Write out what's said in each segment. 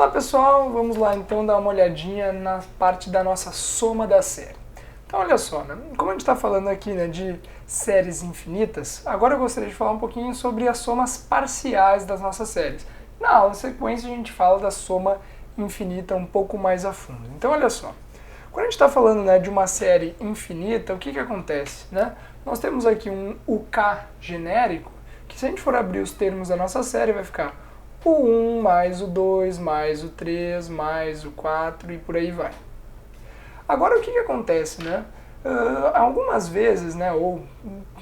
Olá pessoal, vamos lá então dar uma olhadinha na parte da nossa soma da série. Então olha só, né? Como a gente está falando aqui, né, de séries infinitas, agora eu gostaria de falar um pouquinho sobre as somas parciais das nossas séries. Na aula sequência a gente fala da soma infinita um pouco mais a fundo. Então olha só, quando a gente está falando, né, de uma série infinita, o que acontece? Né? Nós temos aqui um UK genérico, que se a gente for abrir os termos da nossa série vai ficar o 1 mais o 2 mais o 3 mais o 4 e por aí vai. Agora o que acontece, né? Algumas vezes, né, ou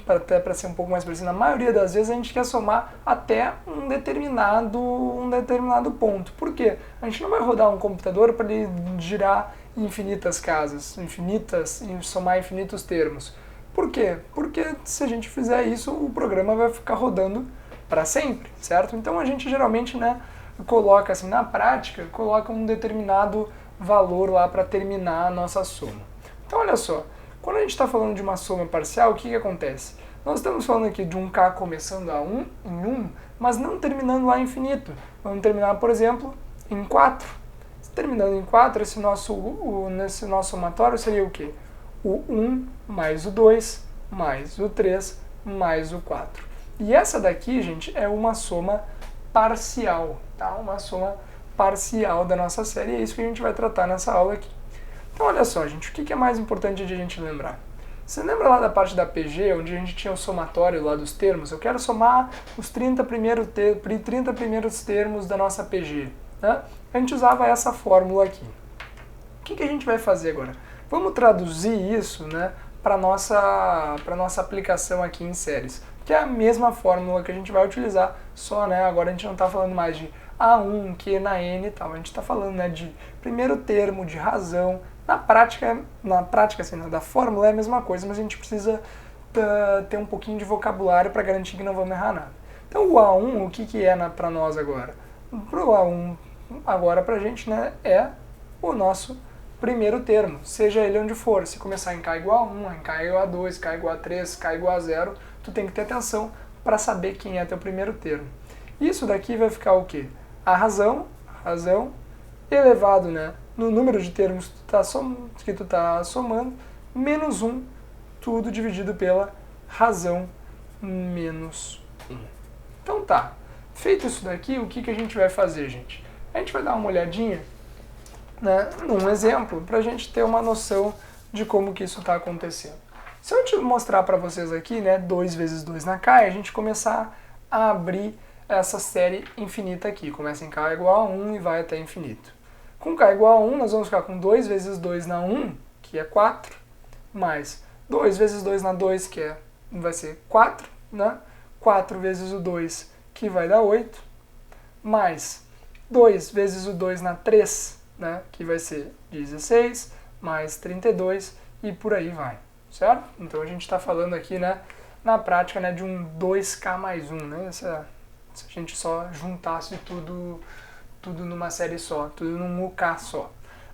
até para ser um pouco mais preciso, na maioria das vezes a gente quer somar até um determinado ponto. Por quê? A gente não vai rodar um computador para ele girar infinitas casas, somar infinitos termos. Por quê? Porque se a gente fizer isso, o programa vai ficar rodando para sempre, certo? Então a gente geralmente, né, coloca assim, na prática, coloca um determinado valor lá para terminar a nossa soma. Então olha só, quando a gente está falando de uma soma parcial, o que acontece? Nós estamos falando aqui de um K começando em 1, mas não terminando lá em infinito. Vamos terminar, por exemplo, em 4. Terminando em 4, esse nosso somatório seria o quê? O 1 mais o 2 mais o 3 mais o 4. E essa daqui, gente, é uma soma parcial, tá? Uma soma parcial da nossa série, e é isso que a gente vai tratar nessa aula aqui. Então, olha só, gente, o que é mais importante de a gente lembrar? Você lembra lá da parte da PG, onde a gente tinha o somatório lá dos termos? Eu quero somar os 30 primeiros termos da nossa PG, né? A gente usava essa fórmula aqui. O que a gente vai fazer agora? Vamos traduzir isso, né, para nossa aplicação aqui em séries, que é a mesma fórmula que a gente vai utilizar, só, né, agora a gente não está falando mais de A1, Q na N e tal, a gente está falando, né, de primeiro termo, de razão. Na prática assim, né, da fórmula é a mesma coisa, mas a gente precisa ter um pouquinho de vocabulário para garantir que não vamos errar nada. Então o A1, o que é para nós agora? Para o A1, agora para a gente, né, é o nosso primeiro termo, seja ele onde for. Se começar em K igual a 1, em K igual a 2, K igual a 3, K igual a 0, tu tem que ter atenção para saber quem é teu primeiro termo. Isso daqui vai ficar o quê? A razão elevado, né, no número de termos que tu tá somando, menos 1, tudo dividido pela razão menos 1. Então tá, feito isso daqui, o que a gente vai fazer, gente? A gente vai dar uma olhadinha, né, num exemplo, para a gente ter uma noção de como que isso está acontecendo. Se eu te mostrar para vocês aqui, né, 2 vezes 2 na K, a gente começar a abrir essa série infinita aqui. Começa em K igual a 1 e vai até infinito. Com K igual a 1, nós vamos ficar com 2 vezes 2 na 1, que é 4, mais 2 vezes 2 na 2, que vai ser 4, né? 4 vezes o 2, que vai dar 8, mais 2 vezes o 2 na 3, né, que vai ser 16, mais 32 e por aí vai, certo? Então a gente está falando aqui, né, na prática, né, de um 2K mais 1, né, se a gente só juntasse tudo numa série só, tudo num UK só.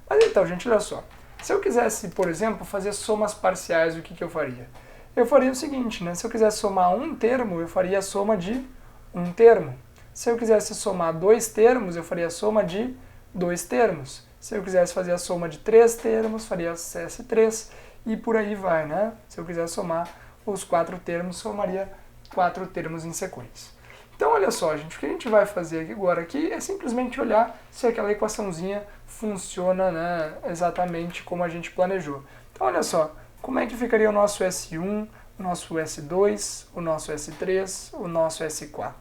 Mas então, gente, olha só, se eu quisesse, por exemplo, fazer somas parciais, o que eu faria? Eu faria o seguinte, né, se eu quisesse somar um termo, eu faria a soma de um termo. Se eu quisesse somar 2 termos, eu faria a soma de 2 termos. Se eu quisesse fazer a soma de 3 termos, faria CS3 e por aí vai, né? Se eu quisesse somar os 4 termos, somaria 4 termos em sequência. Então, olha só, gente, o que a gente vai fazer agora aqui é simplesmente olhar se aquela equaçãozinha funciona, né, exatamente como a gente planejou. Então, olha só, como é que ficaria o nosso S1, o nosso S2, o nosso S3, o nosso S4?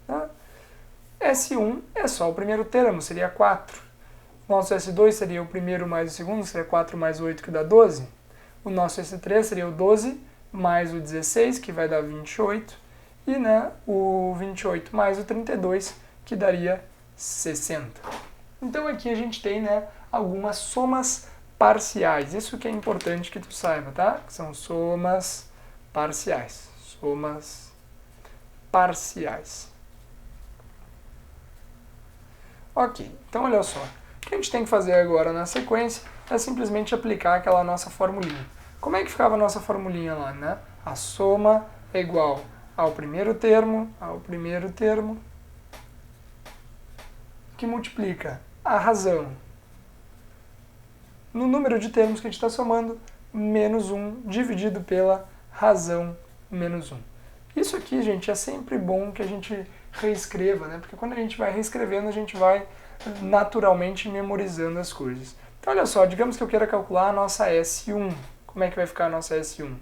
Né? S1 é só o primeiro termo, seria 4. O nosso S2 seria o primeiro mais o segundo, seria 4 mais 8, que dá 12. O nosso S3 seria o 12 mais o 16, que vai dar 28. E, né, o 28 mais o 32, que daria 60. Então aqui a gente tem, né, algumas somas parciais. Isso que é importante que tu saiba, tá? São somas parciais. Somas parciais. Ok, então olha só. O que a gente tem que fazer agora na sequência é simplesmente aplicar aquela nossa formulinha. Como é que ficava a nossa formulinha lá, né? A soma é igual ao primeiro termo, que multiplica a razão no número de termos que a gente está somando, menos 1 dividido pela razão menos 1. Isso aqui, gente, é sempre bom que a gente reescreva, né? Porque quando a gente vai reescrevendo, a gente vai naturalmente memorizando as coisas. Então, olha só, digamos que eu queira calcular a nossa S1. Como é que vai ficar a nossa S1?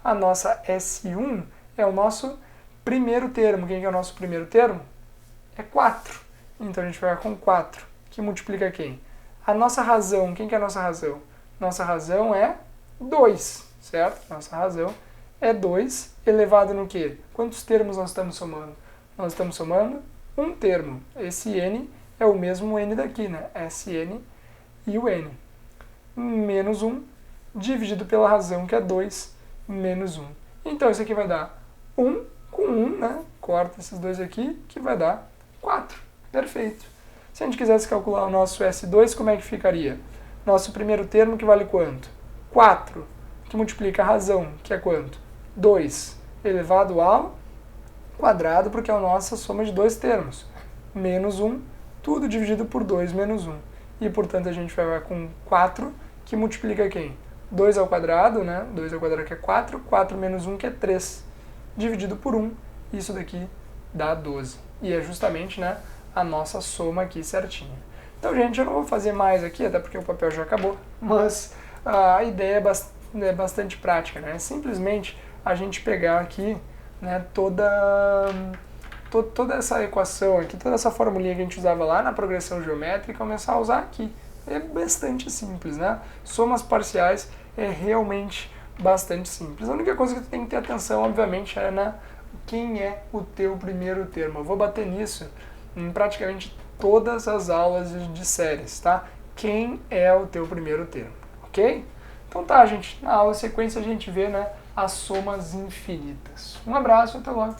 A nossa S1 é o nosso primeiro termo. Quem que é o nosso primeiro termo? É 4. Então, a gente vai com 4, que multiplica quem? A nossa razão. Quem que é a nossa razão? Nossa razão é 2, certo? Nossa razão é 2 elevado no quê? Quantos termos nós estamos somando? Nós estamos somando um termo. Esse n é o mesmo n daqui, né? Sn e o n. Menos 1 dividido pela razão, que é 2, menos 1. Então, isso aqui vai dar 1 com 1, né? Corta esses dois aqui, que vai dar 4. Perfeito. Se a gente quisesse calcular o nosso S2, como é que ficaria? Nosso primeiro termo, que vale quanto? 4, que multiplica a razão, que é quanto? 2 elevado ao quadrado, porque é a nossa soma de dois termos. Menos 1, tudo dividido por 2 menos 1. E, portanto, a gente vai com 4, que multiplica quem? 2 ao quadrado, né? 2 ao quadrado que é 4, 4 menos 1 que é 3. Dividido por 1, isso daqui dá 12. E é justamente, né, a nossa soma aqui certinha. Então, gente, eu não vou fazer mais aqui, até porque o papel já acabou, mas a ideia é bastante prática, né? É simplesmente a gente pegar aqui, né, toda essa equação aqui, toda essa formulinha que a gente usava lá na progressão geométrica e começar a usar aqui. É bastante simples, né? Somas parciais é realmente bastante simples. A única coisa que tu tem que ter atenção, obviamente, é, né, quem é o teu primeiro termo. Eu vou bater nisso em praticamente todas as aulas de séries, tá? Quem é o teu primeiro termo, ok? Então tá, gente, na aula sequência a gente vê, né, as somas infinitas. Um abraço, até logo!